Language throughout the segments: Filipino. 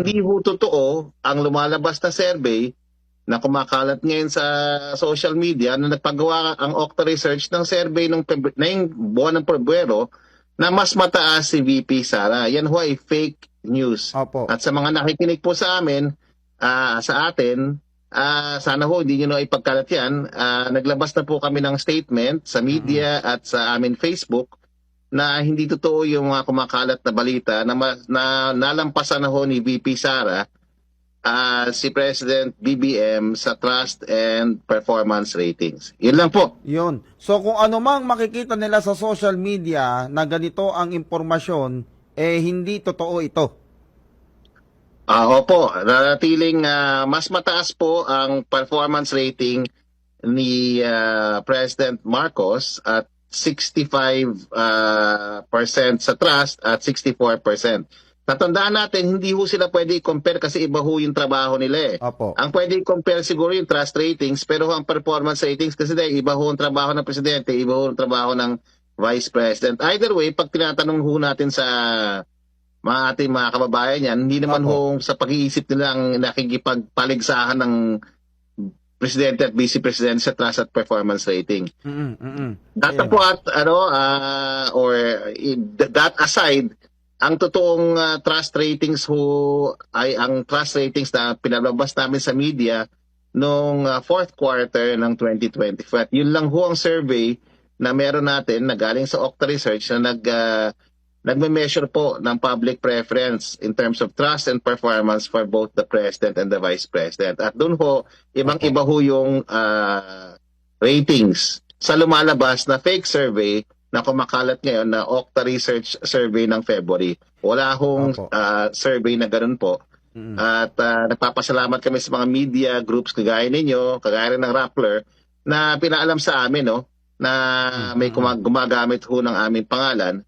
hindi ho totoo ang lumalabas na survey na kumakalat ngayon sa social media na nagpagawa ang Okta Research ng survey ng buwan ng Pebrero na mas mataas si VP Sara. Yan ho ay fake news. Opo. At sa mga nakikinig po sa amin, sa atin, sana ho hindi nyo na ipagkalat yan. Naglabas na po kami ng statement sa media at sa amin Facebook na hindi totoo yung mga kumakalat na balita na nalampasan na ho ni VP Sara si President BBM sa trust and performance ratings. Yun lang po. Yun. So kung ano mang makikita nila sa social media na ganito ang impormasyon, hindi totoo ito. Opo, nanatiling mas mataas po ang performance rating ni President Marcos at 65% sa trust at 64%. Tatandaan natin, hindi ho sila pwede i-compare kasi iba ho yung trabaho nila eh. Opo. Ang pwede i-compare siguro yung trust ratings, pero ang performance ratings kasi dahil iba ho ang trabaho ng presidente, iba ho ang trabaho ng vice president. Either way, pag tinatanong ho natin sa mga ating mga kababayan yan, hindi naman ho sa pag-iisip nila ang nakikipagpaligsahan ng presidente at vice president sa trust at performance rating. That po at that aside, ang totoong trust ratings ho ay ang trust ratings na pinalabas namin sa media noong fourth quarter ng 2025. At yun lang ho ang survey na meron natin na galing sa Okta Research na nagme-measure po ng public preference in terms of trust and performance for both the president and the vice president. At doon ho, ibang-iba ho yung ratings sa lumalabas na fake survey na kumakalat ngayon na Okta Research survey ng February. Wala hong survey na ganun po. At nagpapasalamat kami sa mga media groups kagaya ninyo, kagaya rin ng Rappler, na pinaalam sa amin na may gumagamit ho ng aming pangalan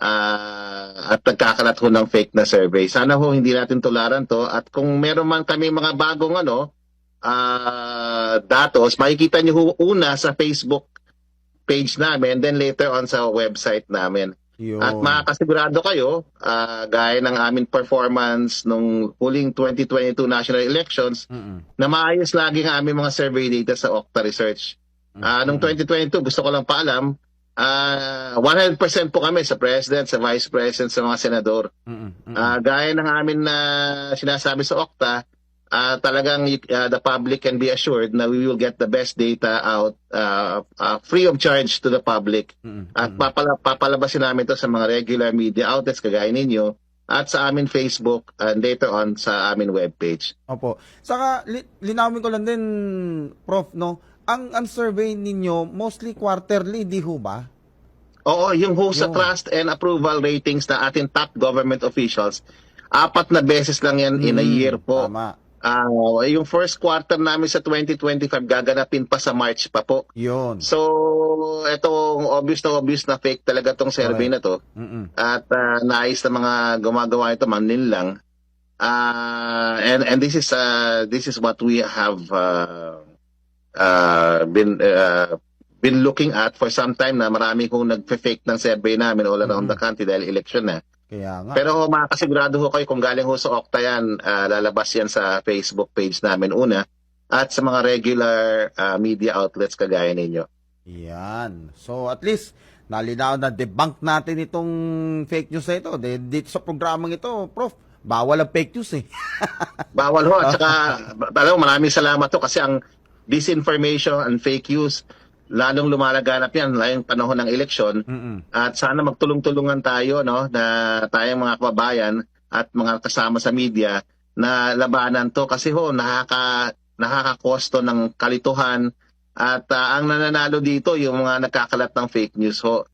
at nagkakalat ho ng fake na survey. Sana ho hindi natin tularan to. At kung meron man kami mga bagong datos, makikita nyo ho una sa Facebook page namin, then later on sa website namin. Yun. At makakasigurado kayo, gaya ng aming performance nung huling 2022 national elections, na maayos lagi ang aming mga survey data sa Okta Research. Nung 2022, gusto ko lang paalam, 100% po kami sa president, sa vice president, sa mga senador. Gaya ng amin na sinasabi sa Okta, talagang the public can be assured na we will get the best data out free of charge to the public. At papalabasin namin to sa mga regular media outlets kagaya ninyo at sa amin Facebook and later on sa amin webpage. Opo. Saka linawin ko lang din, Prof, ang survey ninyo mostly quarterly, di ho ba? Oo, yung ho sa trust and approval ratings na ating top government officials, 4 na beses lang yan in a year po. Tama. Yung first quarter namin sa 2025 gaganapin pa sa March pa po. Yun. So, etong obvious na fake talaga tong survey na to. At nais na mga gumagawa ito manin lang. And this is what we have been looking at for some time na marami kong nagfe-fake ng survey namin all around the country dahil election na. Kaya nga. Pero makakasigurado ho kayo kung galing ho sa Okta yan, lalabas yan sa Facebook page namin una at sa mga regular media outlets kagaya ninyo. Yan. So at least nalinaw na debunk natin itong fake news na ito. Dito sa programang ito, Prof, bawal ang fake news eh. Bawal ho. At saka, maraming salamat ho kasi ang disinformation and fake news lalong lumalaganap yan layong panahon ng eleksyon. At sana magtulong-tulungan tayo na tayong mga kababayan at mga kasama sa media na labanan to kasi ho nakakakosto ng kalituhan at ang nananalo dito yung mga nagkakalat ng fake news ho.